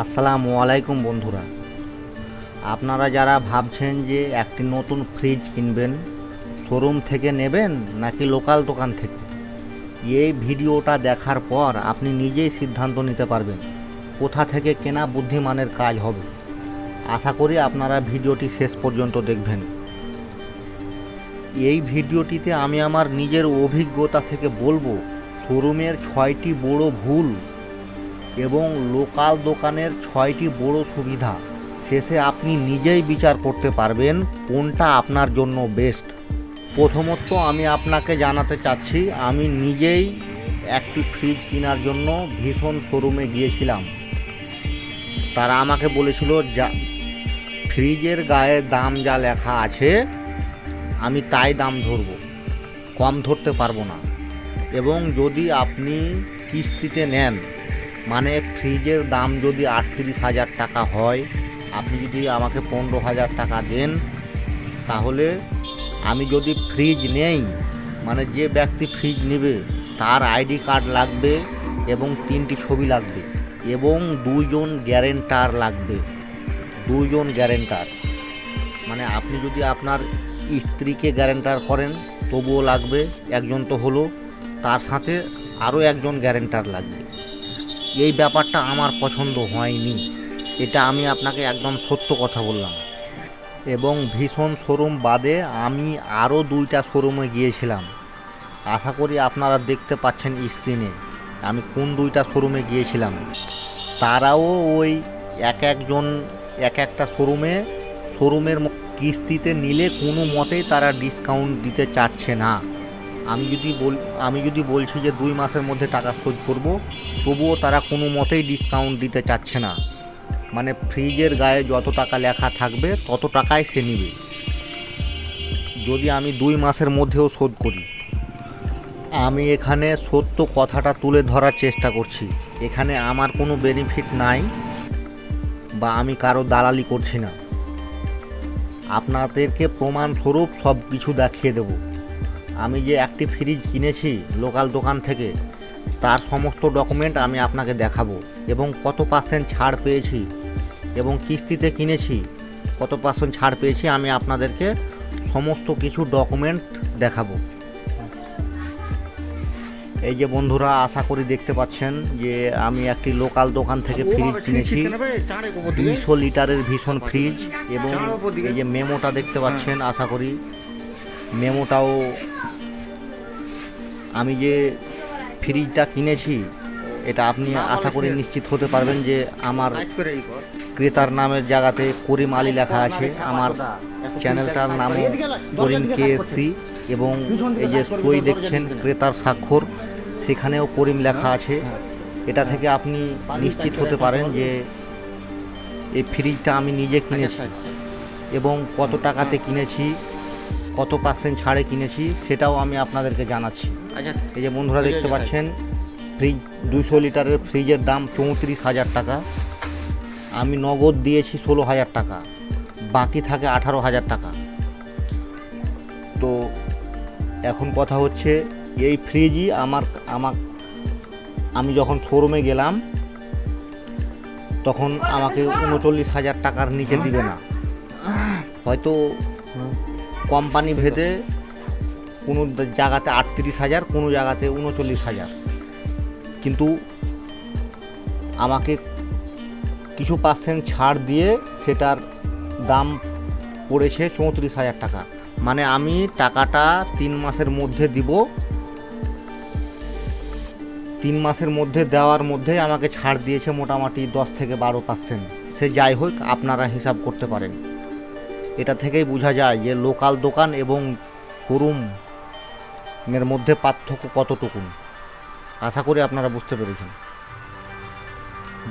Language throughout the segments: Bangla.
আসসালামু আলাইকুম বন্ধুরা, আপনারা যারা ভাবছেন যে একটি নতুন ফ্রিজ কিনবেন, শোরুম থেকে নেবেন নাকি লোকাল দোকান থেকে, এই ভিডিওটা দেখার পর আপনি নিজেই সিদ্ধান্ত নিতে পারবেন কোথা থেকে কেনা বুদ্ধিমানের কাজ হবে। আশা করি আপনারা ভিডিওটি শেষ পর্যন্ত দেখবেন। এই ভিডিওটিতে আমি আমার নিজের অভিজ্ঞতা থেকে বলবো শোরুমের 6টি বড় ভুল এবং লোকাল দোকানের 6টি বড় সুবিধা। শেষে আপনি নিজেই বিচার করতে পারবেন কোনটা আপনার জন্য বেস্ট। প্রথমত আমি আপনাকে জানাতে চাচ্ছি, আমি নিজেই একটি ফ্রিজ কেনার জন্য ভীষণ শোরুমে গিয়েছিলাম। তারা আমাকে বলেছিল যা ফ্রিজের গায়ে দাম যা লেখা আছে আমি তাই দাম ধরব, কম ধরতে পারবো না। এবং যদি আপনি কিস্তিতে নেন, মানে ফ্রিজের দাম যদি 38,000 টাকা হয়, আপনি যদি আমাকে 15,000 টাকা দেন, তাহলে আমি যদি ফ্রিজ নেই, মানে যে ব্যক্তি ফ্রিজ নেবে তার আইডি কার্ড লাগবে এবং 3টি ছবি লাগবে এবং 2 জন গ্যারেন্টার লাগবে। 2 জন গ্যারেন্টার মানে আপনি যদি আপনার স্ত্রীকে গ্যারেন্টার করেন তবুও লাগবে, একজন তো হলো, তার সাথে আরও একজন গ্যারেন্টার লাগবে। এই ব্যাপারটা আমার পছন্দ হয়নি, এটা আমি আপনাকে একদম সত্য কথা বললাম। এবং ভীষণ শোরুম বাদে আমি আরও 2টা শোরুমে গিয়েছিলাম। আশা করি আপনারা দেখতে পাচ্ছেন স্ক্রিনে আমি কোন 2টা শোরুমে গিয়েছিলাম। তারাও ওই একজন এক একটা শোরুমের কিস্তিতে নিলে কোনো মতেই তারা ডিসকাউন্ট দিতে চাচ্ছে না। আমি যদি বলছি যে 2 মাসের মধ্যে টাকা শোধ করব, তবুও তারা কোনো মতেই ডিসকাউন্ট দিতে চাচ্ছে না। মানে ফ্রিজের গায়ে যত টাকা লেখা থাকবে তত টাকাই সে নেবে, যদি আমি 2 মাসের মধ্যেও শোধ করি। আমি এখানে সত্য কথাটা তুলে ধরার চেষ্টা করছি, এখানে আমার কোনো বেনিফিট নাই বা আমি কারো দালালি করছি না। আপনাদেরকে প্রমাণস্বরূপ সব কিছু দেখিয়ে দেব। আমি যে একটি ফ্রিজ কিনেছি লোকাল দোকান থেকে, তার সমস্ত ডকুমেন্ট আমি আপনাকে দেখাবো এবং কত % ছাড় পেয়েছি এবং কিস্তিতে কিনেছি কত % ছাড় পেয়েছি আমি আপনাদেরকে সমস্ত কিছু ডকুমেন্ট দেখাবো। এই যে বন্ধুরা, আশা করি দেখতে পাচ্ছেন যে আমি একটি লোকাল দোকান থেকে ফ্রিজ কিনেছি, 200 লিটারের ভীষণ ফ্রিজ। এবং এই যে মেমোটা দেখতে পাচ্ছেন, আশা করি মেমোটাও, আমি যে ফ্রিজটা কিনেছি এটা আপনি আশা করি নিশ্চিত হতে পারবেন যে আমার ক্রেতার নামের জায়গাতে করিম আলী লেখা আছে, আমার চ্যানেলটার নামও করিম KSC, এবং এই যে সই দেখছেন ক্রেতার স্বাক্ষর, সেখানেও করিম লেখা আছে। এটা থেকে আপনি নিশ্চিত হতে পারেন যে এই ফ্রিজটা আমি নিজে কিনেছি এবং কত টাকাতে কিনেছি, কত % ছাড়ে কিনেছি সেটাও আমি আপনাদেরকে জানাচ্ছি। এই যে বন্ধুরা দেখতে পাচ্ছেন, ফ্রিজ 200 লিটারের ফ্রিজের দাম 34,000 টাকা। আমি নগদ দিয়েছি 16,000 টাকা, বাকি থাকে 18,000 টাকা। তো এখন কথা হচ্ছে, এই ফ্রিজই আমি যখন শোরুমে গেলাম তখন আমাকে 39,000 টাকার নিচে দিবে না। হয়তো কোম্পানি ভেদে কোনো জায়গাতে 38,000, কোনো জায়গাতে 39,000, কিন্তু আমাকে কিছু % ছাড় দিয়ে সেটার দাম পড়েছে 34,000 টাকা। মানে আমি টাকাটা 3 মাসের মধ্যে দিব, 3 মাসের মধ্যে দেওয়ার মধ্যেই আমাকে ছাড় দিয়েছে মোটামুটি 10 থেকে 12%। সে যাই হোক, আপনারা হিসাব করতে পারেন। এটা থেকেই বোঝা যায় যে লোকাল দোকান এবং শোরুমের মধ্যে পার্থক্য কতটুকু। আশা করি আপনারা বুঝতে পেরেছেন।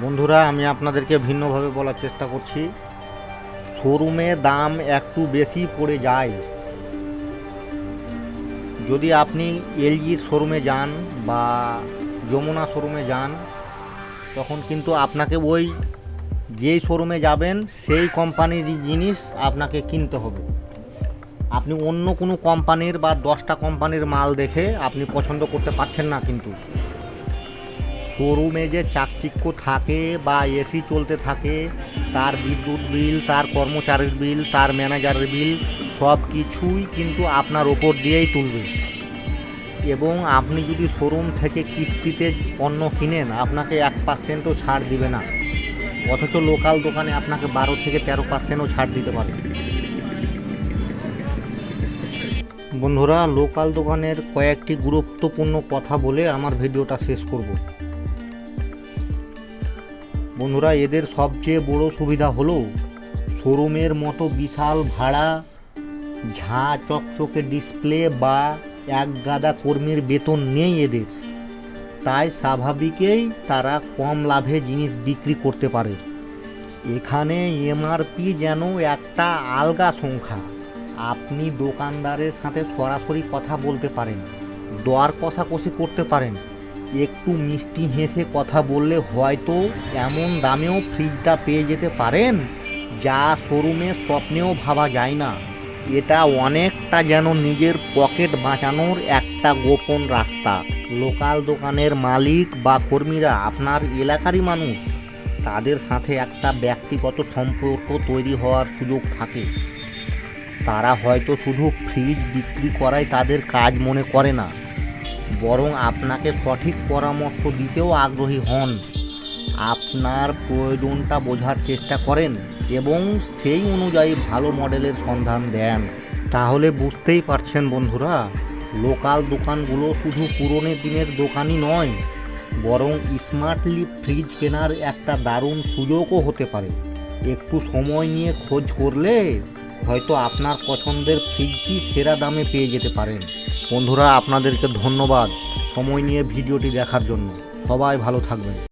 বন্ধুরা, আমি আপনাদেরকে ভিন্নভাবে বলার চেষ্টা করছি, শোরুমে দাম একটু বেশি পড়ে যায়। যদি আপনি LGর শোরুমে যান বা যমুনা শোরুমে যান, তখন কিন্তু আপনাকে ওই যেই শোরুমে যাবেন সেই কোম্পানির জিনিস আপনাকে কিনতে হবে। আপনি অন্য কোনো কোম্পানির বা 10টা কোম্পানির মাল দেখে আপনি পছন্দ করতে পারছেন না। কিন্তু শোরুমে যে চাকচিক্য থাকে বা এসি চলতে থাকে, তার বিদ্যুৎ বিল, তার কর্মচারীর বিল, তার ম্যানেজারের বিল সব কিছুই কিন্তু আপনার ওপর দিয়েই তুলবে। এবং আপনি যদি শোরুম থেকে কিস্তিতে পণ্য কিনেন, আপনাকে 1%ও ছাড় দিবে না, অথচ লোকাল দোকানে আপনাকে 12 থেকে 13%ও ছাড় দিতে পারে। বন্ধুরা, লোকাল দোকানের কয়েকটি গুরুত্বপূর্ণ কথা বলে আমার ভিডিওটা শেষ করব। বন্ধুরা, এদের সবচেয়ে বড় সুবিধা হলো শোরুমের মতো বিশাল ভাড়া, ঝাঁ চকচকে ডিসপ্লে বা এক গাদা কর্মীর বেতন নেই এদের। তাই স্বাভাবিকই তারা কম লাভে জিনিস বিক্রি করতে পারে। এখানে এমআরপি যেন একটা আলগা সংখ্যা। আপনি দোকানদারের সাথে সরাসরি কথা বলতে পারেন, দর কষাকষি করতে পারেন। একটু মিষ্টি হেসে কথা বললে হয়তো এমন দামেও ফ্রিজটা পেয়ে যেতে পারেন যা শোরুমে স্বপ্নেও ভাবা যায় না। এটা অনেকটা যেন নিজের পকেট বাঁচানোর একটা গোপন রাস্তা। লোকাল দোকানের মালিক বা কর্মীরা আপনার এলাকারই মানুষ, তাদের সাথে একটা ব্যক্তিগত সম্পর্ক তৈরি হওয়ার সুযোগ থাকে। তারা হয়তো শুধু ফ্রিজ বিক্রি করাই তাদের কাজ মনে করে না, বরং আপনাকে সঠিক পরামর্শ দিতেও আগ্রহী হন। আপনার প্রয়োজনটা বোঝার চেষ্টা করেন এবং সেই অনুযায়ী ভালো মডেলের সন্ধান দেন। তাহলে বুঝতেই পারছেন বন্ধুরা, লোকাল দোকানগুলো শুধু পুরনো দিনের দোকানই নয়, বরং স্মার্টলি ফ্রিজ কেনার একটা দারুণ সুযোগও হতে পারে। একটু সময় নিয়ে খোঁজ করলে হয়তো আপনার পছন্দের ফ্রিজটি সেরা দামে পেয়ে যেতে পারেন। বন্ধুরা, আপনাদেরকে ধন্যবাদ সময় নিয়ে ভিডিওটি দেখার জন্য। সবাই ভালো থাকবেন।